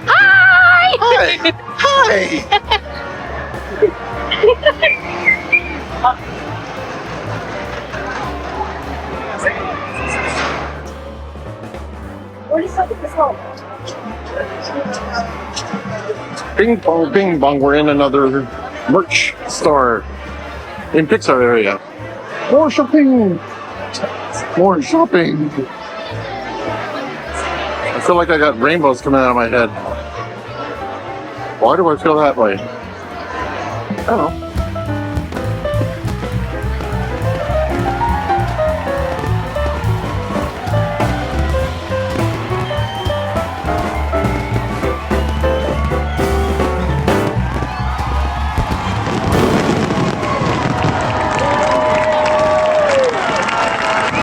Hi! Hi! Bing bong, we're in another merch store in PIXAR area. More shopping! More shopping! I feel like I got rainbows coming out of my head. Why do I feel that way? I don't know.